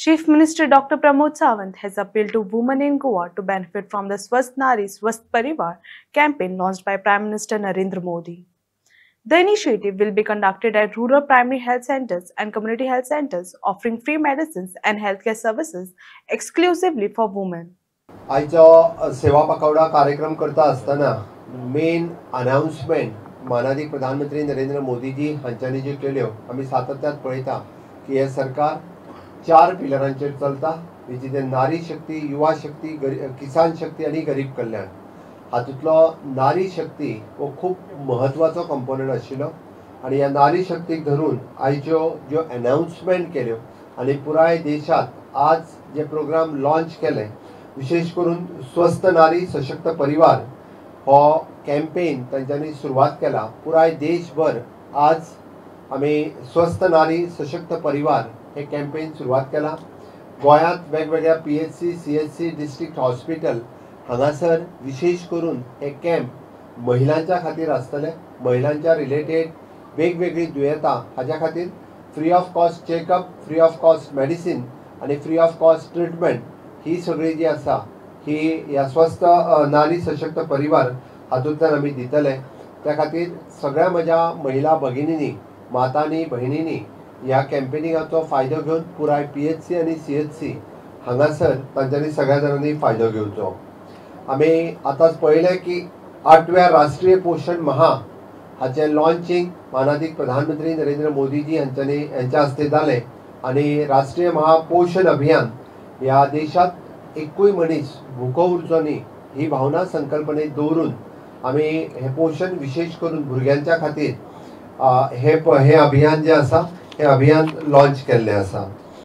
Chief Minister Dr. Pramod Sawant has appealed to women in Goa to benefit from the Swasth Nari Swasth Parivar campaign launched by Prime Minister Narendra Modi. The initiative will be conducted at rural primary health centers and community health centers, offering free medicines and healthcare services exclusively for women. आयचो सेवा पखवाडा कार्यक्रम करता आसतना main announcement माननीय प्रधानमंत्री नरेंद्र मोदीजी हांच्यांनी ज्यो केल्यो आमी सातत्यान पळयता की हे सरकार 4 पिलरांचेर चलता, जी नारी शक्ती, युवा शक्ती, किसान शक्ती आणि गरीब कल्याण. हातूंतलो नारी शक्ती हो खूब महत्वाचो कंपोनंट आशिल्लो आणि ह्या नारी शक्तीक धरून आयच्यो ज्यो अनाउन्समेंट केल्यो आणि पुराय देशात आज जे प्रोग्राम लॉन्च केले, विशेष करून स्वस्थ नारी सशक्त परिवार हो कॅम्पेन तांच्यांनी सुरवात केला. पुराय देशभर आज आम्ही स्वस्थ नारी सशक्त परिवार हे कॅम्पेन सुरवात केला. गोंयांत वेगवेगळ्या PHC, CHC, डिस्ट्रिक्ट हॉस्पिटल हांगासर विशेष करून हे कॅम्प महिलांच्या खातीर आसतले. महिलांच्या रिलेटेड वेगवेगळी दुयेंतां हाच्या खातीर free of cost checkup, free of cost medicine आणि फ्री ऑफ कॉस्ट ट्रिटमेंट ही सगळी जी आसा ही ह्या स्वस्थ नारी सशक्त परिवार हातूंतल्यान आमी दितले. त्या खातीर सगळ्या म्हज्या महिला भगिनींनी, मातांनी, भयणींनी ह्या कॅम्पेनिंगाचो फायदो घेवन पुराय PHC आणि CHC हांगासर तांच्यांनी सगळ्या जाणांनी फायदो घेवचो. आमी आतांच पळयलें की 8व्या राष्ट्रीय पोषण माह हाचें लॉन्चिंग माननीय प्रधानमंत्री नरेंद्र मोदीजी हांच्या हस्ते जालें आणि राष्ट्रीय महापोषण अभियान ह्या देशात एकूय मनीस भुको उरचो न्ही ही भावना संकल्पनेत दवरून आमी हे पोषण विशेष करून भुरग्यांच्या खातीर हे अभियान जे आसा हे अभियान लॉन्च केल्लें आसा.